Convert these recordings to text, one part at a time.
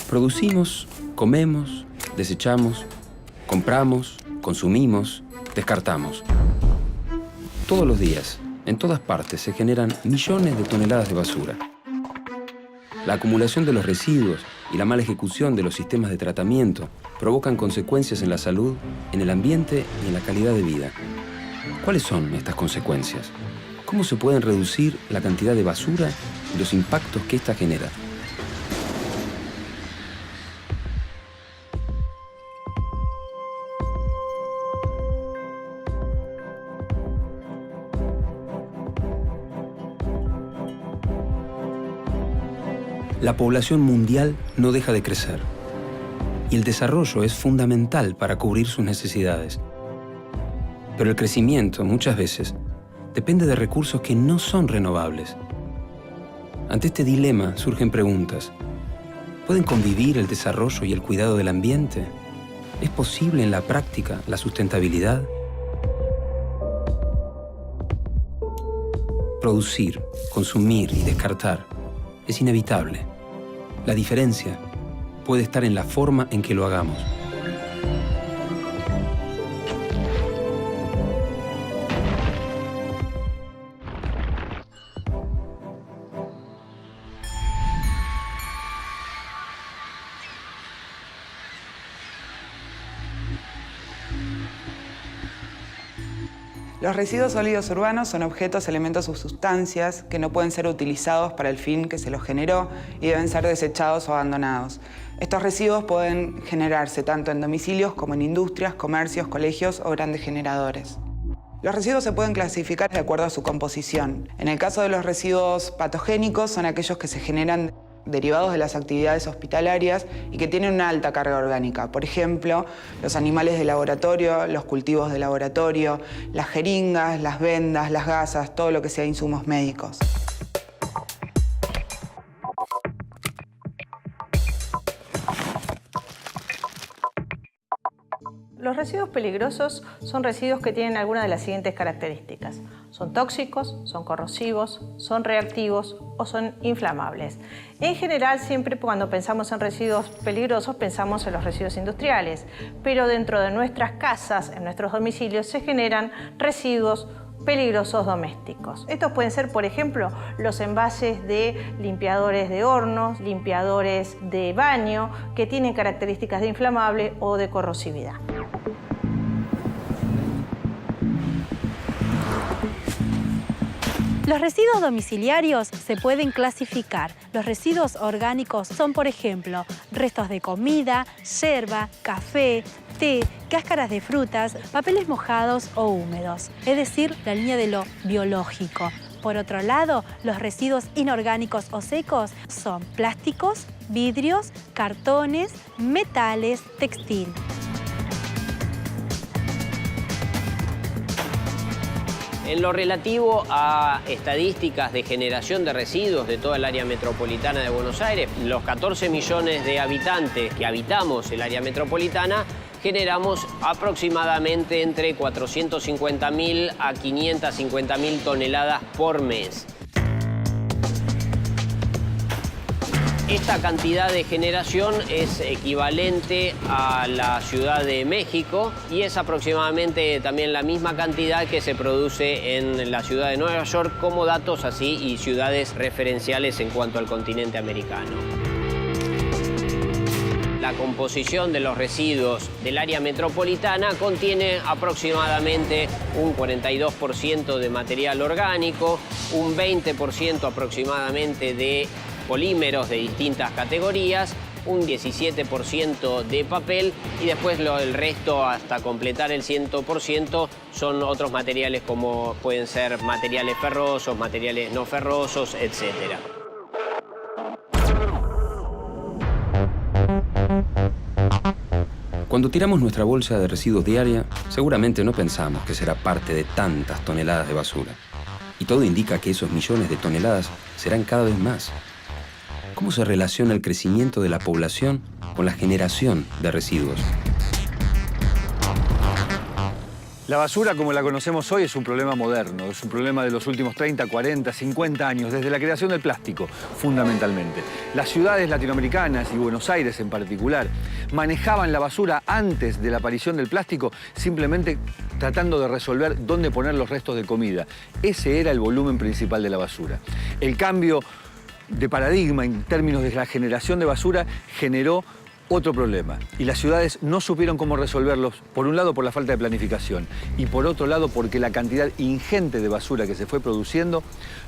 Producimos, comemos, desechamos, compramos, consumimos, descartamos. Todos los días, en todas partes, se generan millones de toneladas de basura. La acumulación de los residuos y la mala ejecución de los sistemas de tratamiento provocan consecuencias en la salud, en el ambiente y en la calidad de vida. ¿Cuáles son estas consecuencias? ¿Cómo se pueden reducir la cantidad de basura y los impactos que ésta genera? La población mundial no deja de crecer y el desarrollo es fundamental para cubrir sus necesidades. Pero el crecimiento, muchas veces, depende de recursos que no son renovables. Ante este dilema surgen preguntas. ¿Pueden convivir el desarrollo y el cuidado del ambiente? ¿Es posible en la práctica la sustentabilidad? Producir, consumir y descartar es inevitable. La diferencia puede estar en la forma en que lo hagamos. Los residuos sólidos urbanos son objetos, elementos o sustancias que no pueden ser utilizados para el fin que se los generó y deben ser desechados o abandonados. Estos residuos pueden generarse tanto en domicilios como en industrias, comercios, colegios o grandes generadores. Los residuos se pueden clasificar de acuerdo a su composición. En el caso de los residuos patogénicos, son aquellos que se generan derivados de las actividades hospitalarias y que tienen una alta carga orgánica. Por ejemplo, los animales de laboratorio, los cultivos de laboratorio, las jeringas, las vendas, las gasas, todo lo que sea insumos médicos. Los residuos peligrosos son residuos que tienen alguna de las siguientes características. Son tóxicos, son corrosivos, son reactivos o son inflamables. En general, siempre cuando pensamos en residuos peligrosos, pensamos en los residuos industriales, pero dentro de nuestras casas, en nuestros domicilios, se generan residuos peligrosos domésticos. Estos pueden ser, por ejemplo, los envases de limpiadores de hornos, limpiadores de baño, que tienen características de inflamable o de corrosividad. Los residuos domiciliarios se pueden clasificar. Los residuos orgánicos son, por ejemplo, restos de comida, yerba, café, té, cáscaras de frutas, papeles mojados o húmedos, es decir, la línea de lo biológico. Por otro lado, los residuos inorgánicos o secos son plásticos, vidrios, cartones, metales, textil. En lo relativo a estadísticas de generación de residuos de toda el área metropolitana de Buenos Aires, los 14 millones de habitantes que habitamos el área metropolitana, generamos aproximadamente entre 450.000 a 550.000 toneladas por mes. Esta cantidad de generación es equivalente a la Ciudad de México y es aproximadamente también la misma cantidad que se produce en la ciudad de Nueva York, como datos así y ciudades referenciales en cuanto al continente americano. La composición de los residuos del área metropolitana contiene aproximadamente un 42% de material orgánico, un 20% aproximadamente de polímeros de distintas categorías, un 17% de papel y después el resto, hasta completar el 100%, son otros materiales como pueden ser materiales ferrosos, materiales no ferrosos, etc. Cuando tiramos nuestra bolsa de residuos diaria, seguramente no pensamos que será parte de tantas toneladas de basura. Y todo indica que esos millones de toneladas serán cada vez más. ¿Cómo se relaciona el crecimiento de la población con la generación de residuos? La basura, como la conocemos hoy, es un problema moderno, es un problema de los últimos 30, 40, 50 años, desde la creación del plástico, fundamentalmente. Las ciudades latinoamericanas, y Buenos Aires en particular, manejaban la basura antes de la aparición del plástico, simplemente tratando de resolver dónde poner los restos de comida. Ese era el volumen principal de la basura. El cambio de paradigma en términos de la generación de basura generó otro problema, y las ciudades no supieron cómo resolverlos, por un lado por la falta de planificación y por otro lado porque la cantidad ingente de basura que se fue produciendo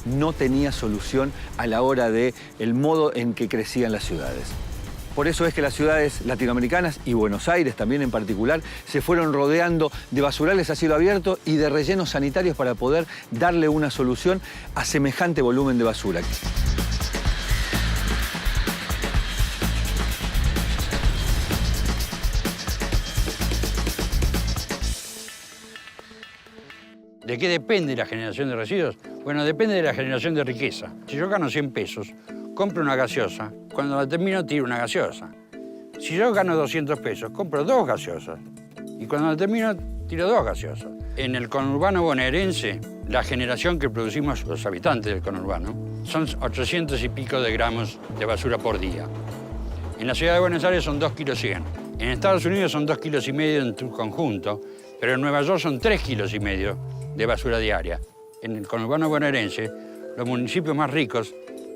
no tenía solución a la hora del modo en que crecían las ciudades. Por eso es que las ciudades latinoamericanas, y Buenos Aires también en particular, se fueron rodeando de basurales a cielo abierto y de rellenos sanitarios para poder darle una solución a semejante volumen de basura. ¿De qué depende la generación de residuos? Bueno, depende de la generación de riqueza. Si yo gano 100 pesos, compro una gaseosa, cuando la termino tiro una gaseosa. Si yo gano 200 pesos, compro 2 gaseosas. Y cuando la termino, tiro 2 gaseosas. En el conurbano bonaerense, la generación que producimos los habitantes del conurbano son 800 y pico de gramos de basura por día. En la ciudad de Buenos Aires son 2,1 kilos. En Estados Unidos son 2,5 kilos en su conjunto, pero en Nueva York son 3,5 kilos de basura diaria. En el conurbano bonaerense, los municipios más ricos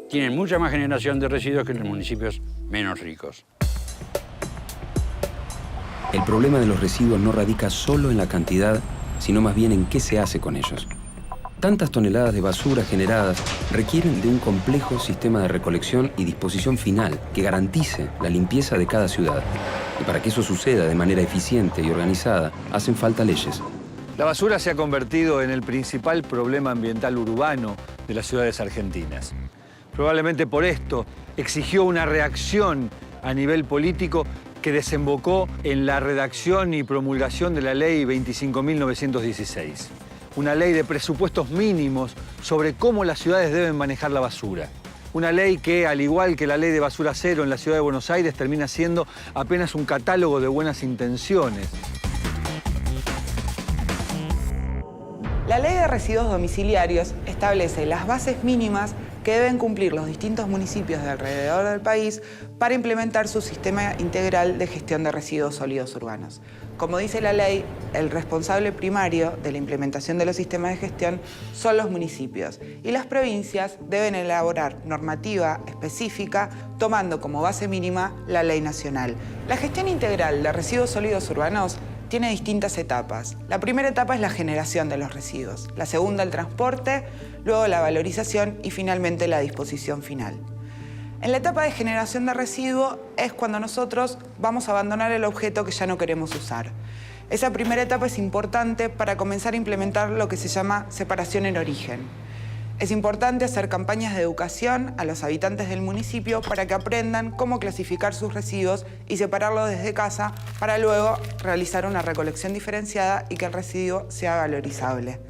tienen mucha más generación de residuos que los municipios menos ricos. El problema de los residuos no radica solo en la cantidad, sino más bien en qué se hace con ellos. Tantas toneladas de basura generadas requieren de un complejo sistema de recolección y disposición final que garantice la limpieza de cada ciudad. Y para que eso suceda de manera eficiente y organizada, hacen falta leyes. La basura se ha convertido en el principal problema ambiental urbano de las ciudades argentinas. Probablemente por esto exigió una reacción a nivel político que desembocó en la redacción y promulgación de la Ley 25.916. Una ley de presupuestos mínimos sobre cómo las ciudades deben manejar la basura. Una ley que, al igual que la Ley de Basura Cero en la Ciudad de Buenos Aires, termina siendo apenas un catálogo de buenas intenciones. La Ley de Residuos Domiciliarios establece las bases mínimas que deben cumplir los distintos municipios de alrededor del país para implementar su sistema integral de gestión de residuos sólidos urbanos. Como dice la ley, el responsable primario de la implementación de los sistemas de gestión son los municipios y las provincias deben elaborar normativa específica tomando como base mínima la ley nacional. La gestión integral de residuos sólidos urbanos tiene distintas etapas. La primera etapa es la generación de los residuos, la segunda el transporte, luego la valorización y finalmente la disposición final. En la etapa de generación de residuo es cuando nosotros vamos a abandonar el objeto que ya no queremos usar. Esa primera etapa es importante para comenzar a implementar lo que se llama separación en origen. Es importante hacer campañas de educación a los habitantes del municipio para que aprendan cómo clasificar sus residuos y separarlos desde casa para luego realizar una recolección diferenciada y que el residuo sea valorizable.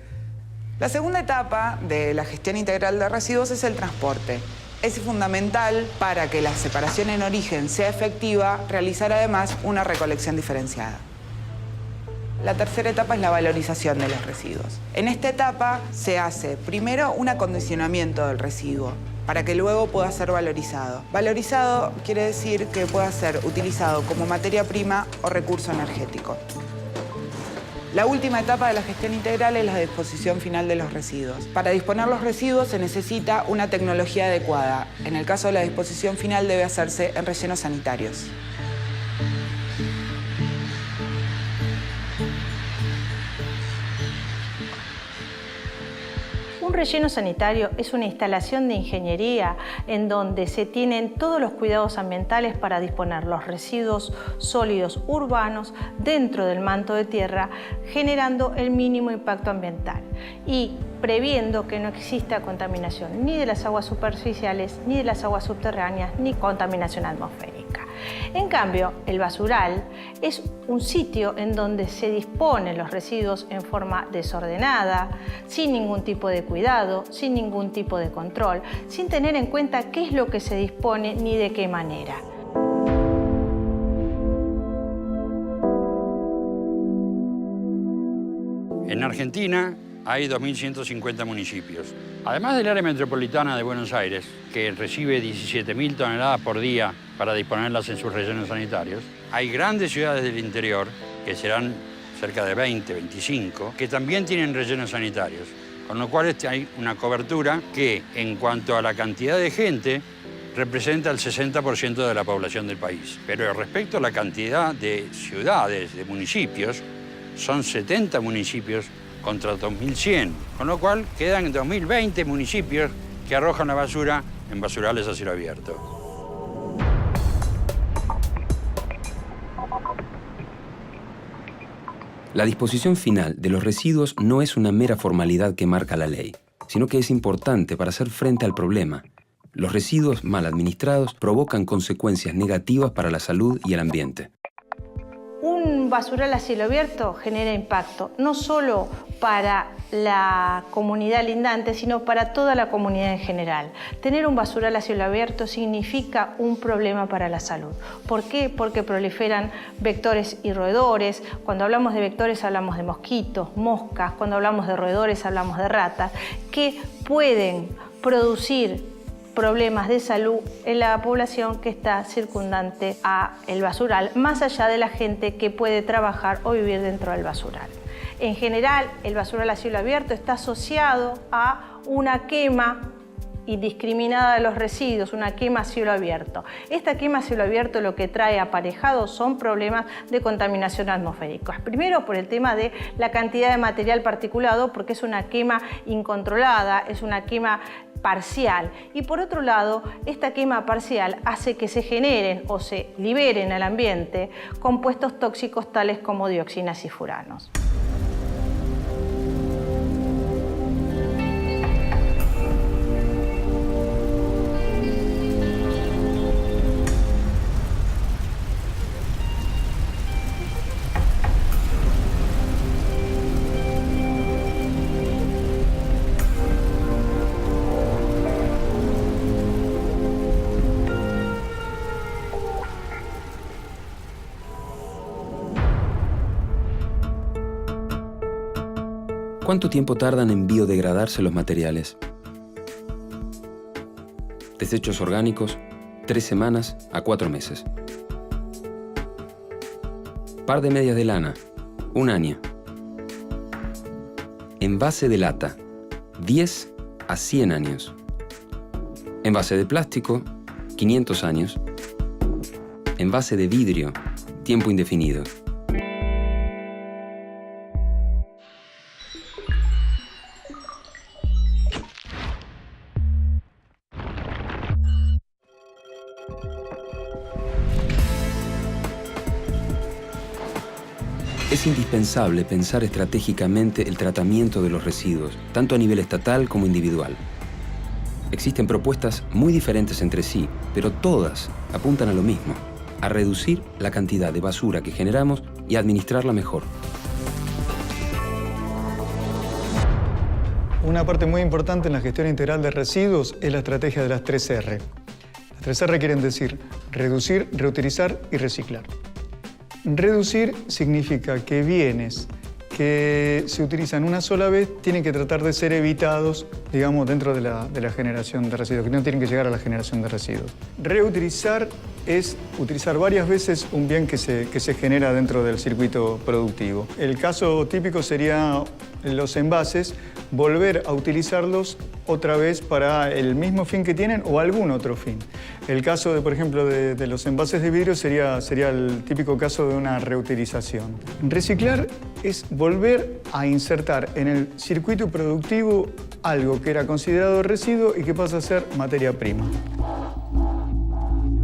La segunda etapa de la gestión integral de residuos es el transporte. Es fundamental para que la separación en origen sea efectiva realizar además una recolección diferenciada. La tercera etapa es la valorización de los residuos. En esta etapa se hace primero un acondicionamiento del residuo para que luego pueda ser valorizado. Valorizado quiere decir que pueda ser utilizado como materia prima o recurso energético. La última etapa de la gestión integral es la disposición final de los residuos. Para disponer los residuos se necesita una tecnología adecuada. En el caso de la disposición final debe hacerse en rellenos sanitarios. Un relleno sanitario es una instalación de ingeniería en donde se tienen todos los cuidados ambientales para disponer los residuos sólidos urbanos dentro del manto de tierra, generando el mínimo impacto ambiental y previendo que no exista contaminación ni de las aguas superficiales, ni de las aguas subterráneas, ni contaminación atmosférica. En cambio, el basural es un sitio en donde se disponen los residuos en forma desordenada, sin ningún tipo de cuidado, sin ningún tipo de control, sin tener en cuenta qué es lo que se dispone ni de qué manera. En Argentina hay 2.150 municipios. Además del área metropolitana de Buenos Aires, que recibe 17.000 toneladas por día para disponerlas en sus rellenos sanitarios, hay grandes ciudades del interior, que serán cerca de 20, 25, que también tienen rellenos sanitarios. Con lo cual hay una cobertura que, en cuanto a la cantidad de gente, representa el 60% de la población del país. Pero respecto a la cantidad de ciudades, de municipios, son 70 municipios contra 2.100, con lo cual quedan 2.020 municipios que arrojan la basura en basurales a cielo abierto. La disposición final de los residuos no es una mera formalidad que marca la ley, sino que es importante para hacer frente al problema. Los residuos mal administrados provocan consecuencias negativas para la salud y el ambiente. Un basural a cielo abierto genera impacto, no solo para la comunidad lindante, sino para toda la comunidad en general. Tener un basural a cielo abierto significa un problema para la salud. ¿Por qué? Porque proliferan vectores y roedores. Cuando hablamos de vectores hablamos de mosquitos, moscas. Cuando hablamos de roedores hablamos de ratas, que pueden producir problemas de salud en la población que está circundante a el basural, más allá de la gente que puede trabajar o vivir dentro del basural. En general, el basural a cielo abierto está asociado a una quema indiscriminada de los residuos, una quema a cielo abierto. Esta quema a cielo abierto lo que trae aparejado son problemas de contaminación atmosférica. Primero por el tema de la cantidad de material particulado, porque es una quema incontrolada, es una quema parcial. Y por otro lado, esta quema parcial hace que se generen o se liberen al ambiente compuestos tóxicos tales como dioxinas y furanos. ¿Cuánto tiempo tardan en biodegradarse los materiales? Desechos orgánicos, 3 semanas a 4 meses. Par de medias de lana, 1 año. Envase de lata, 10 a 100 años. Envase de plástico, 500 años. Envase de vidrio, tiempo indefinido. Es indispensable pensar estratégicamente el tratamiento de los residuos, tanto a nivel estatal como individual. Existen propuestas muy diferentes entre sí, pero todas apuntan a lo mismo, a reducir la cantidad de basura que generamos y administrarla mejor. Una parte muy importante en la gestión integral de residuos es la estrategia de las 3R. Las 3R quieren decir reducir, reutilizar y reciclar. Reducir significa que bienes que se utilizan una sola vez tienen que tratar de ser evitados, digamos, dentro de la generación de residuos, que no tienen que llegar a la generación de residuos. Reutilizar es utilizar varias veces un bien que se genera dentro del circuito productivo. El caso típico sería los envases, volver a utilizarlos otra vez para el mismo fin que tienen o algún otro fin. El caso, por ejemplo, de los envases de vidrio sería el típico caso de una reutilización. Reciclar es volver a insertar en el circuito productivo algo que era considerado residuo y que pasa a ser materia prima.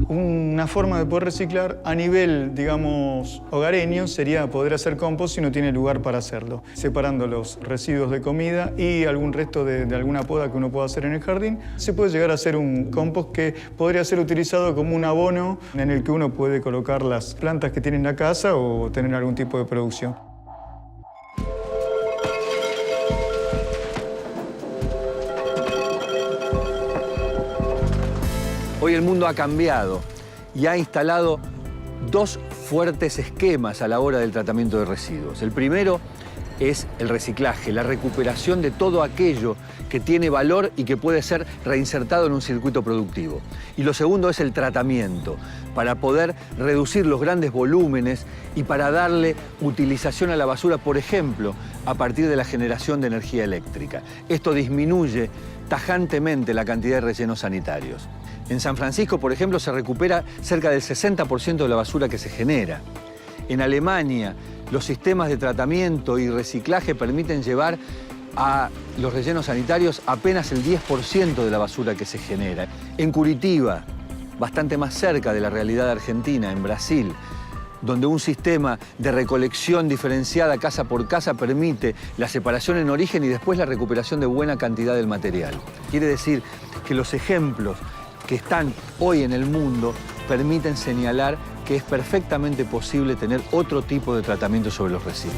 Una forma de poder reciclar a nivel, digamos, hogareño sería poder hacer compost si no tiene lugar para hacerlo, separando los residuos de comida y algún resto de alguna poda que uno pueda hacer en el jardín. Se puede llegar a hacer un compost que podría ser utilizado como un abono en el que uno puede colocar las plantas que tiene en la casa o tener algún tipo de producción. Hoy el mundo ha cambiado y ha instalado 2 fuertes esquemas a la hora del tratamiento de residuos. El primero es el reciclaje, la recuperación de todo aquello que tiene valor y que puede ser reinsertado en un circuito productivo. Y lo segundo es el tratamiento, para poder reducir los grandes volúmenes y para darle utilización a la basura, por ejemplo, a partir de la generación de energía eléctrica. Esto disminuye tajantemente la cantidad de rellenos sanitarios. En San Francisco, por ejemplo, se recupera cerca del 60% de la basura que se genera. En Alemania, los sistemas de tratamiento y reciclaje permiten llevar a los rellenos sanitarios apenas el 10% de la basura que se genera. En Curitiba, bastante más cerca de la realidad argentina, en Brasil, donde un sistema de recolección diferenciada casa por casa permite la separación en origen y después la recuperación de buena cantidad del material. Quiere decir que los ejemplos que están hoy en el mundo permiten señalar que es perfectamente posible tener otro tipo de tratamiento sobre los residuos.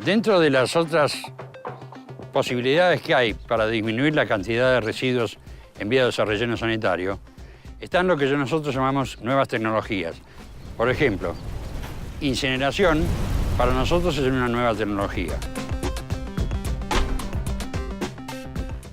Dentro de las otras posibilidades que hay para disminuir la cantidad de residuos enviados a relleno sanitario, están lo que nosotros llamamos nuevas tecnologías. Por ejemplo, incineración para nosotros es una nueva tecnología.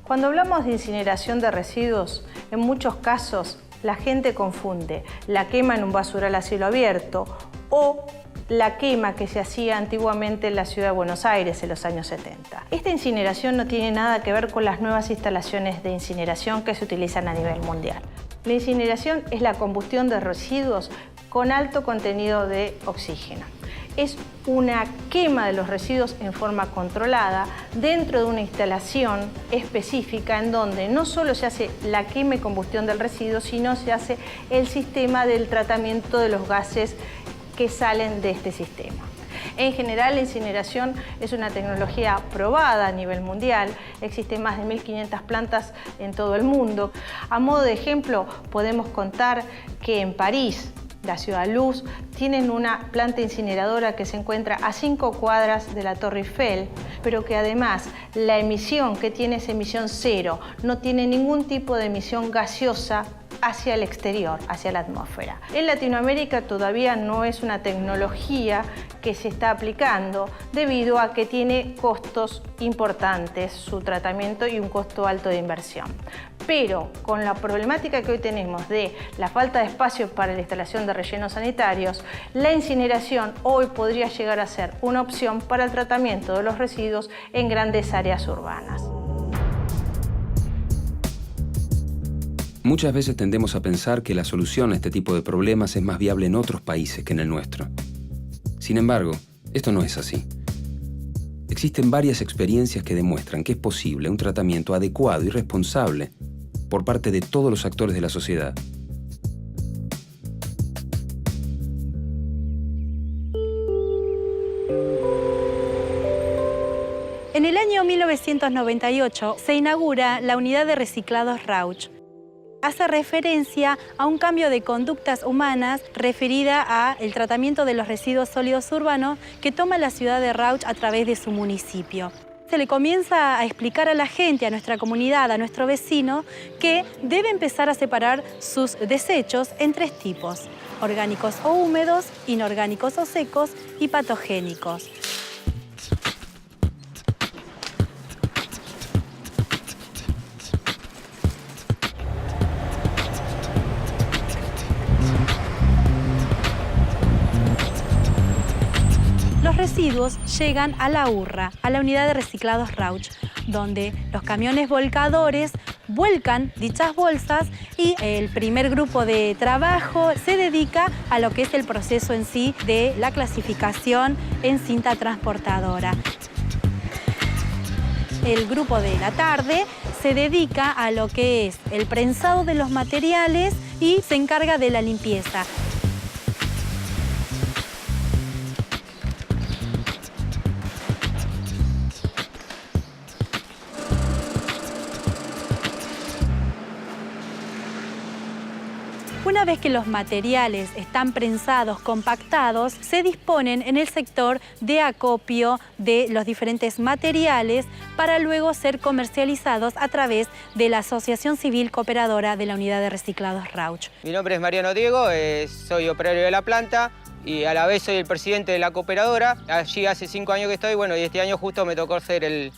Cuando hablamos de incineración de residuos, en muchos casos la gente confunde la quema en un basural a cielo abierto o la quema que se hacía antiguamente en la ciudad de Buenos Aires en los años 70. Esta incineración no tiene nada que ver con las nuevas instalaciones de incineración que se utilizan a nivel mundial. La incineración es la combustión de residuos con alto contenido de oxígeno. Es una quema de los residuos en forma controlada dentro de una instalación específica en donde no solo se hace la quema y combustión del residuo, sino se hace el sistema del tratamiento de los gases que salen de este sistema. En general, la incineración es una tecnología probada a nivel mundial. Existen más de 1.500 plantas en todo el mundo. A modo de ejemplo, podemos contar que en París, la Ciudad Luz, tienen una planta incineradora que se encuentra a 5 cuadras de la Torre Eiffel, pero que además la emisión que tiene es emisión cero, no tiene ningún tipo de emisión gaseosa hacia el exterior, hacia la atmósfera. En Latinoamérica todavía no es una tecnología que se está aplicando debido a que tiene costos importantes su tratamiento y un costo alto de inversión. Pero con la problemática que hoy tenemos de la falta de espacio para la instalación de rellenos sanitarios, la incineración hoy podría llegar a ser una opción para el tratamiento de los residuos en grandes áreas urbanas. Muchas veces tendemos a pensar que la solución a este tipo de problemas es más viable en otros países que en el nuestro. Sin embargo, esto no es así. Existen varias experiencias que demuestran que es posible un tratamiento adecuado y responsable por parte de todos los actores de la sociedad. En el año 1998 se inaugura la unidad de reciclados Rauch. Hace referencia a un cambio de conductas humanas referida al tratamiento de los residuos sólidos urbanos que toma la ciudad de Rauch a través de su municipio. Se le comienza a explicar a la gente, a nuestra comunidad, a nuestro vecino, que debe empezar a separar sus desechos en 3 tipos: orgánicos o húmedos, inorgánicos o secos y patogénicos. Los residuos llegan a la URRA, a la unidad de reciclados Rauch, donde los camiones volcadores vuelcan dichas bolsas y el primer grupo de trabajo se dedica a lo que es el proceso en sí de la clasificación en cinta transportadora. El grupo de la tarde se dedica a lo que es el prensado de los materiales y se encarga de la limpieza. Una vez que los materiales están prensados, compactados, se disponen en el sector de acopio de los diferentes materiales para luego ser comercializados a través de la Asociación Civil Cooperadora de la Unidad de Reciclados Rauch. Mi nombre es Mariano Diego, soy operario de la planta y a la vez soy el presidente de la cooperadora. Allí hace 5 años que estoy, bueno, y este año justo me tocó ser el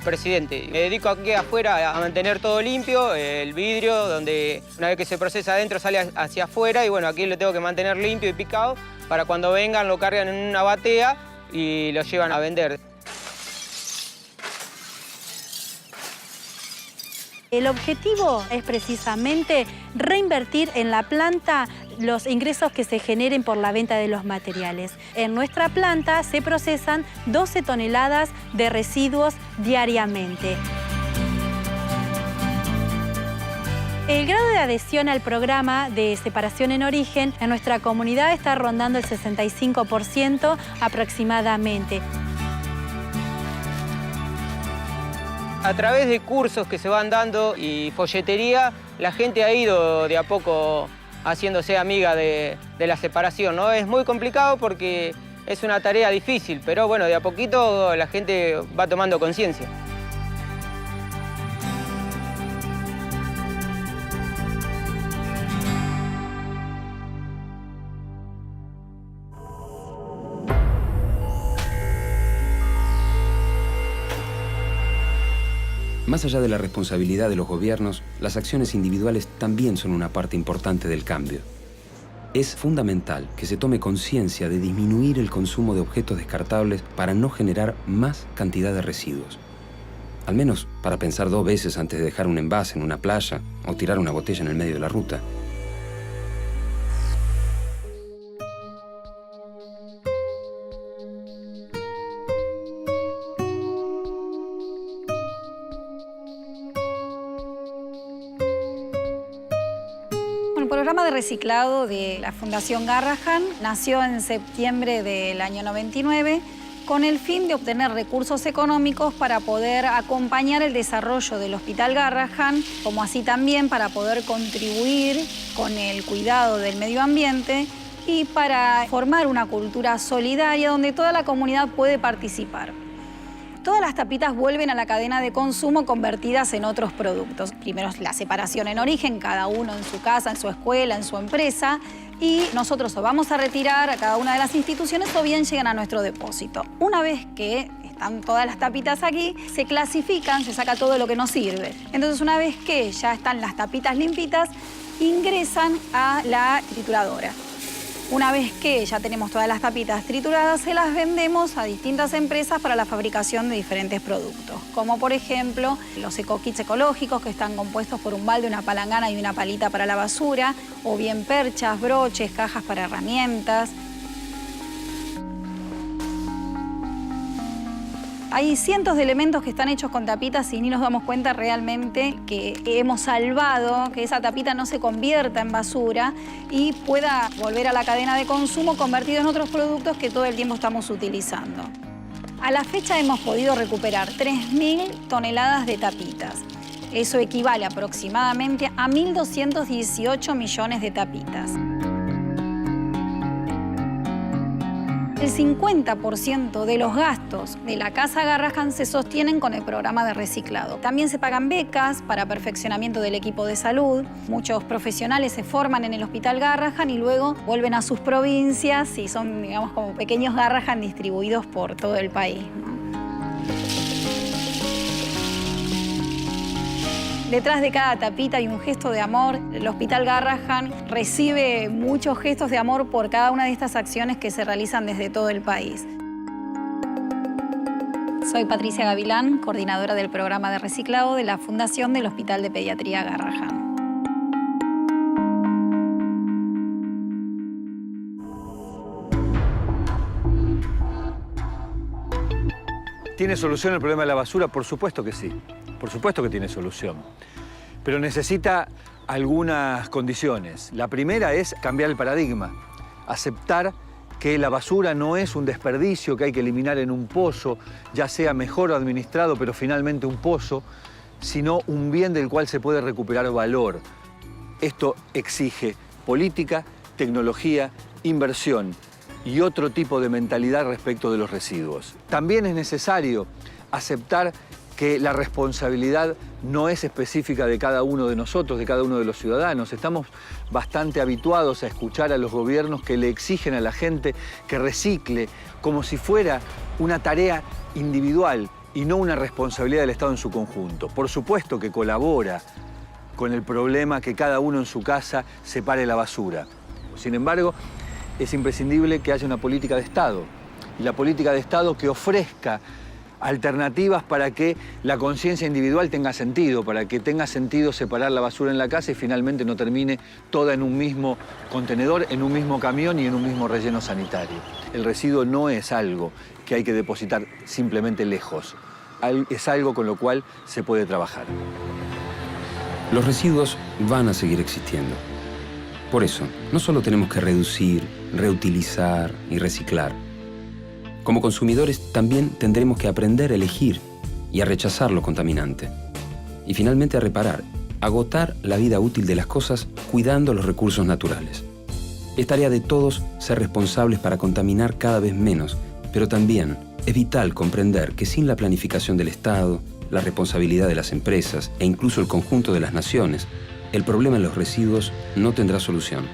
presidente. Me dedico aquí afuera a mantener todo limpio, el vidrio, donde una vez que se procesa adentro sale hacia afuera y bueno, aquí lo tengo que mantener limpio y picado para cuando vengan lo cargan en una batea y lo llevan a vender. El objetivo es precisamente reinvertir en la planta los ingresos que se generen por la venta de los materiales. En nuestra planta se procesan 12 toneladas de residuos diariamente. El grado de adhesión al programa de separación en origen en nuestra comunidad está rondando el 65% aproximadamente. A través de cursos que se van dando y folletería, la gente ha ido de a poco haciéndose amiga de la separación, ¿no? Es muy complicado porque es una tarea difícil, pero bueno, de a poquito la gente va tomando conciencia. Más allá de la responsabilidad de los gobiernos, las acciones individuales también son una parte importante del cambio. Es fundamental que se tome conciencia de disminuir el consumo de objetos descartables para no generar más cantidad de residuos. Al menos para pensar 2 veces antes de dejar un envase en una playa o tirar una botella en el medio de la ruta. El programa de reciclado de la Fundación Garrahan nació en septiembre del año 99 con el fin de obtener recursos económicos para poder acompañar el desarrollo del Hospital Garrahan, como así también para poder contribuir con el cuidado del medio ambiente y para formar una cultura solidaria donde toda la comunidad puede participar. Todas las tapitas vuelven a la cadena de consumo convertidas en otros productos. Primero la separación en origen, cada uno en su casa, en su escuela, en su empresa. Y nosotros o vamos a retirar a cada una de las instituciones o bien llegan a nuestro depósito. Una vez que están todas las tapitas aquí, se clasifican, se saca todo lo que no sirve. Entonces, una vez que ya están las tapitas limpitas, ingresan a la trituradora. Una vez que ya tenemos todas las tapitas trituradas, se las vendemos a distintas empresas para la fabricación de diferentes productos, como por ejemplo los eco-kits ecológicos que están compuestos por un balde, una palangana y una palita para la basura, o bien perchas, broches, cajas para herramientas. Hay cientos de elementos que están hechos con tapitas y ni nos damos cuenta realmente que hemos salvado que esa tapita no se convierta en basura y pueda volver a la cadena de consumo convertido en otros productos que todo el tiempo estamos utilizando. A la fecha hemos podido recuperar 3.000 toneladas de tapitas. Eso equivale aproximadamente a 1.218 millones de tapitas. El 50% de los gastos de la Casa Garrahan se sostienen con el programa de reciclado. También se pagan becas para perfeccionamiento del equipo de salud. Muchos profesionales se forman en el Hospital Garrahan y luego vuelven a sus provincias y son, digamos, como pequeños Garrahan distribuidos por todo el país, ¿no? Detrás de cada tapita hay un gesto de amor. El Hospital Garrahan recibe muchos gestos de amor por cada una de estas acciones que se realizan desde todo el país. Soy Patricia Gavilán, coordinadora del programa de reciclado de la Fundación del Hospital de Pediatría Garrahan. ¿Tiene solución el problema de la basura? Por supuesto que sí. Por supuesto que tiene solución. Pero necesita algunas condiciones. La primera es cambiar el paradigma. Aceptar que la basura no es un desperdicio que hay que eliminar en un pozo, ya sea mejor administrado, pero finalmente un pozo, sino un bien del cual se puede recuperar valor. Esto exige política, tecnología, inversión y otro tipo de mentalidad respecto de los residuos. También es necesario aceptar que la responsabilidad no es específica de cada uno de nosotros, de cada uno de los ciudadanos. Estamos bastante habituados a escuchar a los gobiernos que le exigen a la gente que recicle como si fuera una tarea individual y no una responsabilidad del Estado en su conjunto. Por supuesto que colabora con el problema que cada uno en su casa separe la basura. Sin embargo, es imprescindible que haya una política de Estado, y la política de Estado que ofrezca alternativas para que la conciencia individual tenga sentido, para que tenga sentido separar la basura en la casa y finalmente no termine toda en un mismo contenedor, en un mismo camión y en un mismo relleno sanitario. El residuo no es algo que hay que depositar simplemente lejos, es algo con lo cual se puede trabajar. Los residuos van a seguir existiendo. Por eso, no solo tenemos que reducir, reutilizar y reciclar. Como consumidores también tendremos que aprender a elegir y a rechazar lo contaminante. Y finalmente a reparar, agotar la vida útil de las cosas cuidando los recursos naturales. Es tarea de todos ser responsables para contaminar cada vez menos, pero también es vital comprender que sin la planificación del Estado, la responsabilidad de las empresas e incluso el conjunto de las naciones, el problema de los residuos no tendrá solución.